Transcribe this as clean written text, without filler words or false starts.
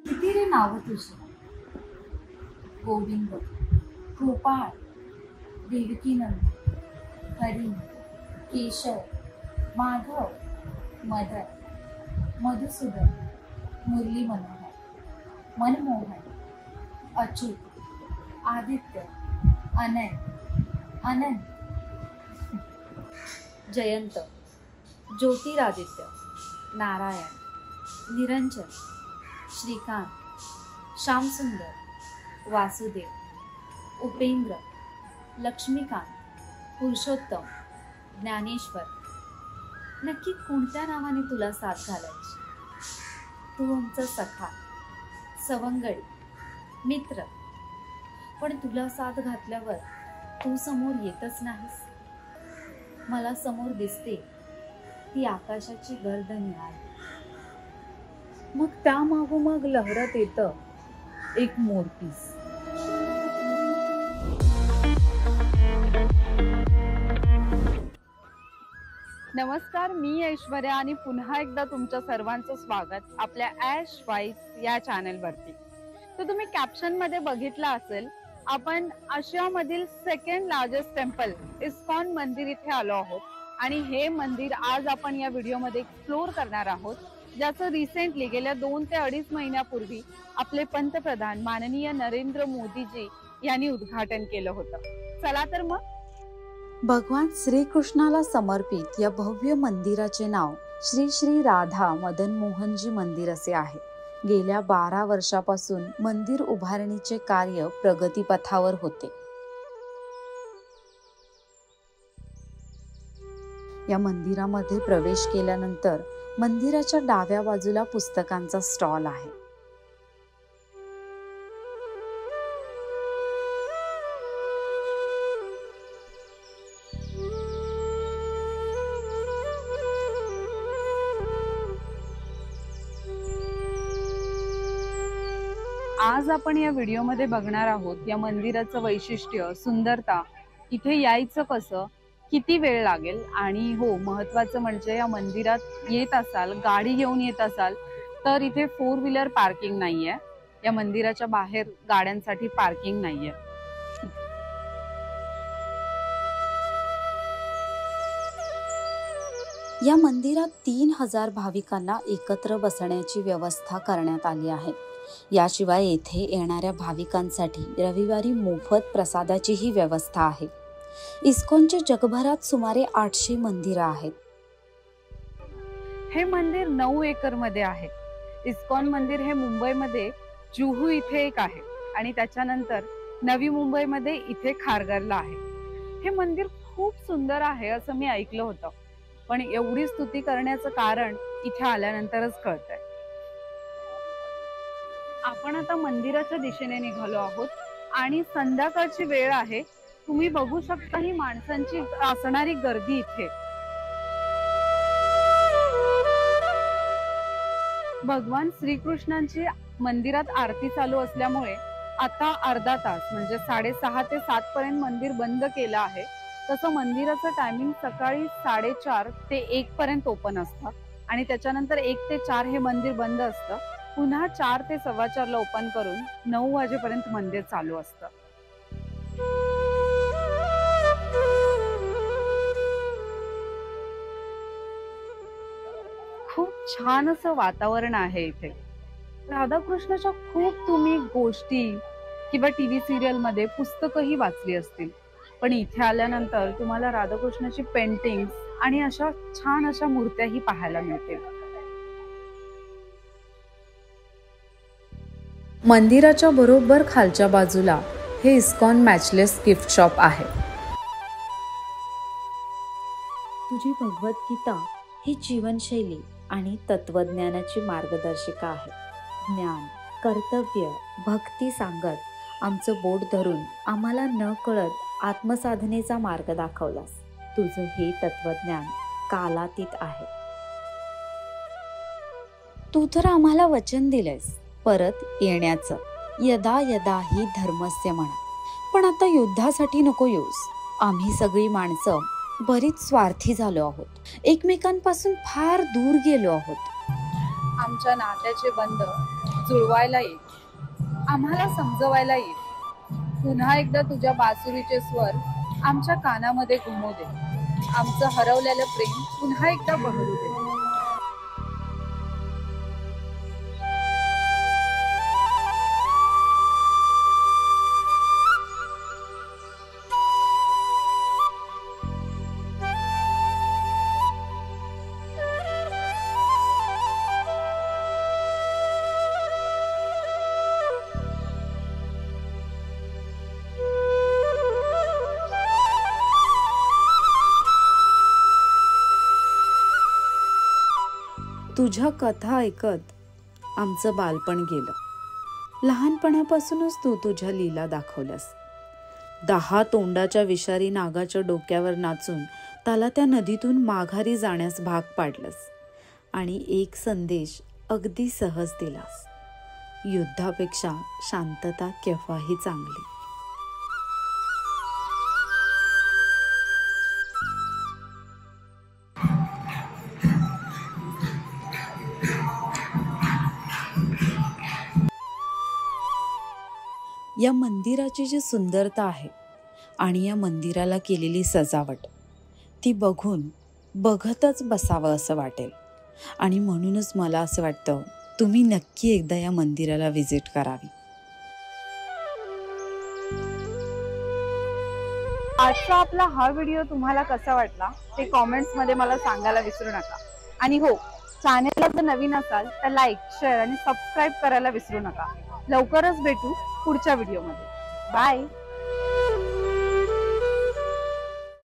किती रे नाव तुझी? गोविंद, गोपाळ, देवकीनंद, हरी, केशव, माधव, मदन, मधुसूदन, मुरली मनोहर, मनमोहन, अच्युत, आदित्य, अनय, अनंत, जयंत, ज्योतिरादित्य, नारायण, निरंजन, श्रीकांत, श्यामसुंदर, वासुदेव, उपेंद्र, लक्ष्मीकांत, पुरुषोत्तम, ज्ञानेश्वर. नक्की कोणत्या नावाने तुला साथ घालायची? तू आमचा सखा, सवंगडी, मित्र. पण तुला साथ घातल्यावर तू समोर येतच नाहीस. मला समोर दिसते ती आकाशाची गर्द निळाली. मग त्या मागोमाग लहरत येतं एक मोरपीस. नमस्कार, मी ऐश्वर्या आणि पुन्हा एकदा तुमच्या सर्वांचं स्वागत आपल्या ॲश वाईस या चॅनलवरती. तर तुम्ही कॅप्शन मध्ये बघितलं असेल, आपण आशियामधील सेकंड लार्जेस्ट टेम्पल इस्कॉन मंदिर इथे आलो आहोत. आणि हे मंदिर आज आपण या व्हिडिओमध्ये एक्सप्लोर करणार आहोत, ज्याचं रिसेंटली गेल्या 2 ते 2.5 महिन्यापूर्वी आपले पंतप्रधान माननीय नरेंद्र मोदीजी यांनी उद्घाटन केलं होतं. चला तर मग. भगवान श्रीकृष्णाला समर्पित या भव्य मंदिराचे नाव श्री श्री राधा मदन मोहनजी मंदिर असे आहे. गेल्या 12 वर्षापासून मंदिर उभारणीचे कार्य प्रगतीपथावर होते. या मंदिरामध्ये प्रवेश केल्यानंतर मंदिराच्या डाव्या बाजूला पुस्तकांचा स्टॉल आहे. आज आपण या व्हिडिओमध्ये बघणार आहोत या मंदिराचं वैशिष्ट्य, सुंदरता, इथे यायचं कसं, किती वेळ लागेल, आणि हो, महत्वाचं म्हणजे या मंदिरात येत असाल, गाडी घेऊन येत असाल तर इथे 4 व्हीलर पार्किंग नाहीये. या मंदिराच्या बाहेर गाड्यांसाठी पार्किंग नाहीये. या मंदिरात 3000 भाविकांना एकत्र बसण्याची व्यवस्था करण्यात आली आहे. याशिवाय येथे येणाऱ्या भाविकांसाठी रविवारी मोफत प्रसादाचीही व्यवस्था आहे. इस्कॉनचे जगभरात सुमारे 800 मंदिरं आहेत. हे मंदिर 9 एकर मध्ये आहे. इस्कॉन मंदिर हे मुंबईमध्ये जुहू इथे एक आहे आणि त्याच्यानंतर नवी मुंबईमध्ये इथे खारघरला आहे. हे मंदिर खूप सुंदर आहे असं मी ऐकलं होतं, पण एवढी स्तुती करण्याचं कारण इथे आल्यानंतरच कळतंय. आपण आता मंदिराच्या दिशेने निघालो आहोत आणि संध्याकाळची वेळ आहे. तुम्ही बघू शकता ही माणसांची असणारी गर्दी इथे. भगवान श्रीकृष्णांची मंदिरात आरती चालू असल्यामुळे आता अर्धा तास म्हणजे 6:30 ते 7 पर्यंत मंदिर बंद केलं आहे. तसं मंदिराचं टायमिंग सकाळी 4:30 ते 1 पर्यंत ओपन असतं आणि त्याच्यानंतर 1 ते 4 हे मंदिर बंद असतं. पुन्हा 4 ते 4:15 ला ओपन करून 9 वाजेपर्यंत मंदिर चालू असतं. खूप छान असं वातावरण आहे इथे. राधाकृष्णाच्या खूप तुम्ही गोष्टी किंवा टीव्ही सिरियल मध्ये पुस्तकही वाचली असतील, पण इथे आल्यानंतर तुम्हाला राधाकृष्णाची पेंटिंग आणि अशा छान अशा मूर्त्याही पाहायला मिळतील. मंदिराच्या बरोबर खालच्या बाजूला हे इस्कॉन मॅचलेस गिफ्ट शॉप आहे. तुझी भगवद्गीता ही जीवनशैली आणि तत्वज्ञानाची मार्गदर्शिका आहे. ज्ञान, कर्तव्य, भक्ती सांगत आमचं बोट धरून आम्हाला न कळत आत्मसाधनेचा मार्ग दाखवलास. तुझं हे तत्वज्ञान कालातीत आहे. तू तर आम्हाला वचन दिलेस परत येण्याचं, यदा यदा ही धर्मस्य म्हणा. पण आता युद्धासाठी नको येऊस. आम्ही सगळी माणसं बरीच स्वार्थी झालो आहोत, एकमेकांपासून फार दूर गेलो आहोत. आमच्या नात्याचे बंध जुळवायला येईल, आम्हाला समजवायला येईल. पुन्हा एकदा तुझ्या बासुरीचे स्वर आमच्या कानामध्ये घुमू दे. आमचं हरवलेलं प्रेम पुन्हा एकदा बहरू दे. तुझ्या कथा ऐकत आमचं बालपण गेलं. लहानपणापासूनच तू तुझ्या लीला दाखवल्यास. 10 तोंडाच्या विषारी नागाच्या डोक्यावर नाचून त्याला त्या नदीतून माघारी जाण्यास भाग पाडलंस आणि एक संदेश अगदी सहज दिलास. युद्धापेक्षा शांतता केव्हाही चांगली. या मंदिराची जी सुंदरता आहे आणि या मंदिराला केलेली सजावट, ती बघतच बसावं असं वाटेल. आणि म्हणूनच मला असं वाटतं तुम्ही नक्की एकदा या मंदिराला व्हिजिट करावी. आजचा आपला हा व्हिडिओ तुम्हाला कसा वाटला ते कॉमेंट्स मध्ये मला सांगायला विसरू नका. आणि हो, चॅनेलला जर नवीन असाल तर लाईक, शेअर आणि सबस्क्राईब करायला विसरू नका. लवकरच भेटू पुढच्या व्हिडिओमध्ये. बाय.